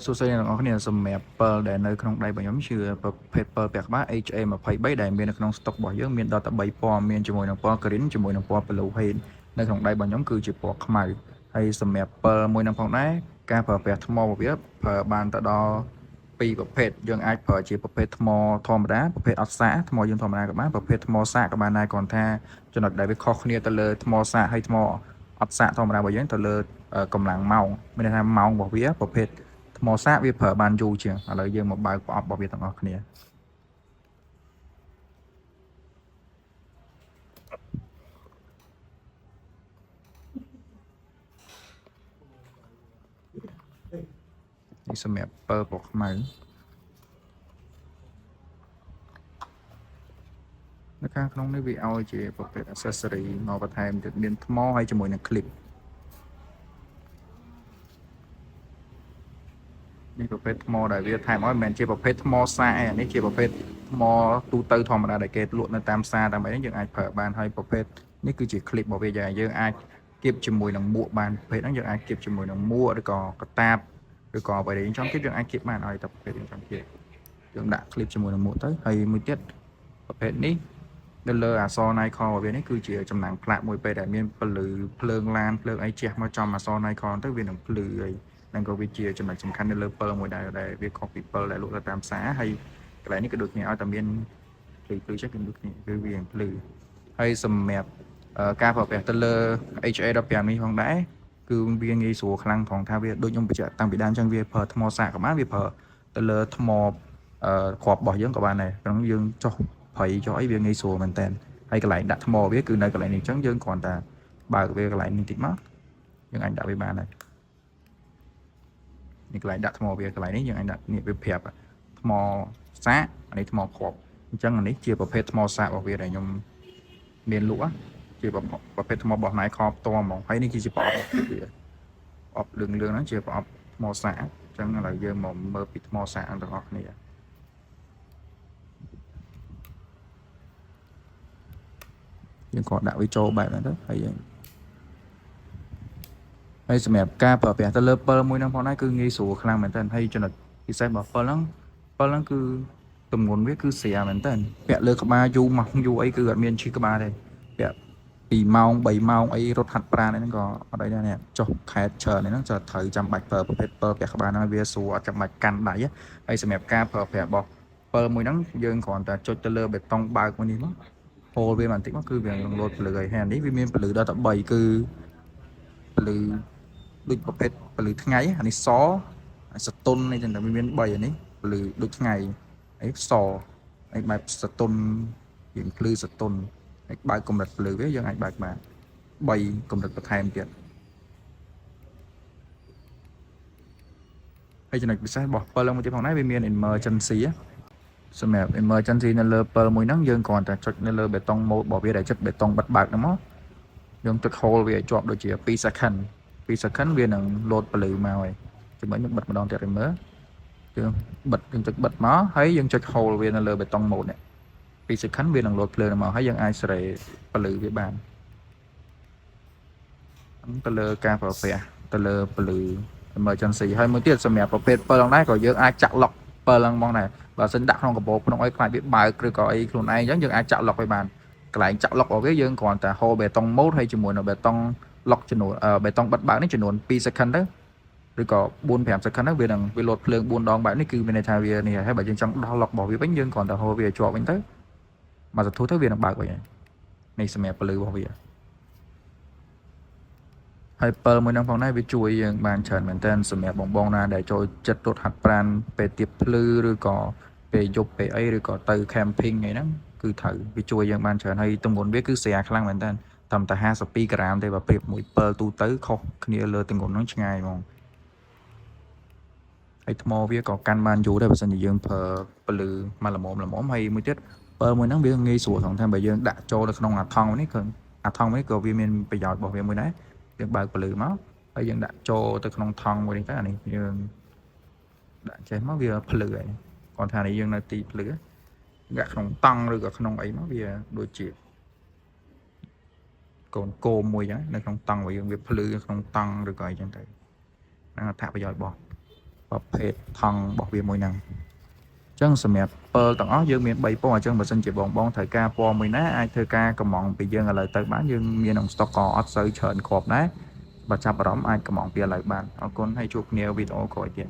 សួស្តីអ្នកនរគ្នាសម្រាប់ពិលដែលនៅក្នុងដៃរបស់ខ្ញុំគឺប្រភេទពិលពាក់ក្បាល HA23 ដែលមាននៅក្នុងស្តុករបស់យើងមានដល់តែ3ពណ៌មានជាមួយនឹងពណ៌ green ជាមួយនឹងពណ៌ blue haze នៅក្នុងដៃរបស់ខ្ញុំគឺជាពណ៌ខ្មៅហើយសម្រាប់ពិលមួយនឹងផងដែរការប្រើប្រាស់ថ្មរបស់វាប្រើបានទៅដល់ពីរប្រភេទយើងអាចប្រើជាប្រភេទថ្មធម្មតាប្រភេទអត់សាកថ្មយើងធម្មតាក៏បានប្រភេទថ្មសាកក៏បានដែរគ្រាន់ថាចំណុចដែលវាខុសគ្នាទៅលើថ្មសាកហើយថ្មអត់សាកធម្មតារបស់យើងទៅលើកម្លាំងម៉ោងមានន័យថាម៉ោងរបស់វាប្រភេទថ្មសាកវាប្រើបានយូរជាងឥឡូវយើងមកបើកប្រអប់របស់វាទាំងអស់គ្នានេះសម្រាប់ពិលពណ៌ខ្មៅនៅខាងក្នុងនេះវាឲ្យជាប្រភេទ accessory មកបន្ថែមទៀតមានថ្មហើយជាមួយនឹង clip នេះប្រភេទថ្មដែលវាថែមឲ្យមិនមែនជាប្រភេទថ្មសាកឯនេះជាប្រភេទថ្មទូទៅធម្មតាដែលគេលក់នៅតាមផ្សារតាមអីយើងអាចប្រើបានហើយប្រភេទនេះគឺជា clip របស់វាយើងអាចគៀបជាមួយនឹងមួកបានប្រភេទហ្នឹងយើងអាចគៀបជាមួយនឹងមួកឬក៏កតាបឬក៏អ្វីដែលយើងចង់គៀបយើងអាចគៀបបានឲ្យតែប្រភេទយើងចង់គៀបយើងដាក់ clip ជាមួយនឹងមួកទៅហើយមួយទៀតប្រភេទនេះនៅលើអក្សរ Nikon របស់វានេះគឺជាចំណាំងផ្លាកមួយពេលដែលមានពលឺភ្លើងឡានភ្លើងអីជះមកចំអក្សរ Nikon ទៅវានឹងភ្លឺហើយនឹងក៏វាជាចំណុចសំខាន់នៅលើពិលមួយដែរដែលវាខុសពីពិលដែលលក់ទៅតាមផ្សារហើយកន្លែងនេះក៏ដូចគ្នាឲ្យតែមានភ្លឺចេះគឺដូចគ្នាគឺវាភ្លឺហើយសម្រាប់ការប្រើប្រាស់ទៅលើ HA15 នេះផងដែរគឺវាងាយស្រួលខ្លាំងផងថាវាដូចខ្ញុំបញ្ជាក់តាំងពីដើមអញ្ចឹងវាប្រើថ្មសាកក៏បានវាប្រើទៅលើថ្មគ្រាប់របស់យើងក៏បានដែរព្រោះយើងចុះព្រៃចុះអីវាងាយស្រួលមែនតើហើយកន្លែងដាក់ថ្មវាគឺនៅកន្លែងនេះអញ្ចឹងយើងគ្រាន់តែបើកវាកន្លែងនេះតិចមកយើងអាចដាក់វាបានដែរនេះកន្លែងដាក់ថ្មវាកន្លែងនេះយើងអាចដាក់នេះវាប្រាប់ថ្មសាកអានេះថ្មគ្រាប់អញ្ចឹងអានេះជាប្រភេទថ្មសាករបស់វាដែលខ្ញុំមានលក់ជាប្រភេទថ្មរបស់ Nikon ផ្ទាល់ហ្មងហើយនេះគឺជាប្រអប់វាប្រអប់លឿងហ្នឹងជាប្រអប់ថ្មសាកអញ្ចឹងឥឡូវយើងមកមើលពីថ្មសាកទាំងអស់គ្នាយើងក៏ដាក់វាចូលបែបហ្នឹងទៅហើយសម្រាប់ការប្រើប្រាស់ទៅលើពិលមួយហ្នឹងផងដែរគឺងាយស្រួលខ្លាំងមែនតើហើយចំណុចពិសេសរបស់ពិលហ្នឹងគឺទម្ងន់វាគឺស្រាលមែនតើពាក់លើក្បាលយូរម៉ោងយូរអីគឺអត់មានឈឺក្បាលទេពាក់2ម៉ោង3ម៉ោងអីរត់ហាត់ប្រាណហ្នឹងក៏អត់អីដែរនេះចុះខេតច្រើនហ្នឹងត្រូវចាំបាច់ប្រើប្រភេទពិលពាក់ក្បាលហ្នឹងវាស្រួលអត់ចាំបាច់កាន់ដៃហើយសម្រាប់ការប្រើប្រាស់របស់ពិលមួយហ្នឹងយើងគ្រាន់តែចុចទៅលើបេតុងបើកមួយនេះមកហូលវាបន្តិចមកគឺវានឹងលោតពលឺហើយហើយនេះវាមានពលឺដល់តែ3គឺពលឺដូចប្រភេទពលឺថ្ងៃអានេះសសតុននេះចឹងតែវាមាន3អានេះពលឺដូចថ្ងៃហើយសហើយបែបសតុនជាងភ្លឺសតុនហើយបើកកម្រិតពលឺវាយើងអាចបើកបាន3កម្រិតបន្ថែមទៀតហើយចំណុចពិសេសរបស់ពិលមួយទៀតផងដែរវាមាន emergency សម្រាប់ emergency នៅលើពិលមួយហ្នឹងយើងគ្រាន់តែចុចនៅលើបេតុង mode របស់វាដែលចិត្តបេតុងបិទបើកហ្នឹងមកយើងទឹក hold វាឲ្យជាប់ដូចជា2 second 2 second វានឹងលោតពលឺមកហើយចំណុចយើងបិទម្ដងទៀតឲ្យមើលយើងចុចបិទមកហើយយើងចុច hold វានៅលើបេតុង mode នេះ2 second វានឹងលោតភ្លើងមកហើយយើងអាចសេរីពលឺវាបានទៅលើការប្រើប្រាស់ទៅលើពលឺ emergency ហើយមួយទៀតសម្រាប់ប្រភេទពិលហ្នឹងដែរក៏យើងអាចចាក់ lock ពិលហ្នឹងហ្មងដែរបើសិនដាក់ក្នុងកាបូបក្នុងអីខ្លាចវាបើកឬក៏អីខ្លួនឯងអញ្ចឹងយើងអាចចាក់ lock វាបានកន្លែងចាក់ lock របស់វាយើងគ្រាន់តែ hold បេតុង mode ហើយជាមួយនៅបេតុង lock ចំនួនបេតុងបិទបើកនេះចំនួន2 second ទៅឬក៏4-5 second ទៅវានឹងវាលោតភ្លើង4ដងបែបនេះគឺមានន័យថាវានេះហើយបើយើងចង់ដោះ lock របស់វាវិញយើងគ្រាន់តែ hold វាឲ្យជាប់វិញទៅមកសន្ទុះទៅវានឹងបើកវិញនេះសម្រាប់ពលឺរបស់វាហើយពិលមួយហ្នឹងផងដែរវាជួយយើងបានច្រើនមែនតើសម្រាប់បងណាដែលចូលចិត្តរត់ហាត់ប្រាណពេលទៀបភ្លឺឬក៏ពេលយប់ពេលអីឬក៏ទៅ camping អីហ្នឹងគឺត្រូវវាជួយយើងបានច្រើនហើយទម្ងន់វាគឺស្រាលខ្លាំងមែនតើត្រឹមតែ52ក្រាមទេបើប្រៀបមួយពិលទូទៅខុសគ្នាលើទម្ងន់ហ្នឹងឆ្ងាយហ្មងហើយថ្មវាក៏កាន់បានយូរដែរបើសិនជាយើងប្រើពលឺមកល្មមហើយមួយទៀតពិលមួយហ្នឹងវាងាយស្រួលថាបើយើងដាក់ចូលនៅក្នុងអាថង់នេះគឺអាថង់នេះក៏វាមានប្រយោជន៍របស់វាមួយដែរយើងបើកពលឺមកហើយយើងដាក់ចូលទៅក្នុងថង់មួយនេះទៅអានេះយើងដាក់ចេះមកវាភ្លឺហើយគាត់ថានេះយើងនៅទីភ្លឺដាក់ក្នុងតង់ឬក៏ក្នុងអីមកវាដូចជាកូនគោមមួយចឹងនៅក្នុងតង់របស់យើងវាភ្លឺក្នុងតង់ឬក៏អីចឹងទៅហ្នឹងអត្ថប្រយោជន៍របស់ ប្រភេទថង់របស់វាមួយហ្នឹងចឹងសម្រាប់ពើទាំងអស់យើងមាន3ពណ៌អញ្ចឹងបើសិនជាបងត្រូវការពណ៌មួយណាអាចធ្វើការកម្មង់ពីយើងឥឡូវទៅបានយើងមានក្នុង stock ក៏អត់សូវច្រើនគ្រាប់ដែរបើចាប់អារម្មណ៍អាចកម្មង់ពីឥឡូវបានអរគុណហើយជួបគ្នាវីដេអូក្រោយទៀត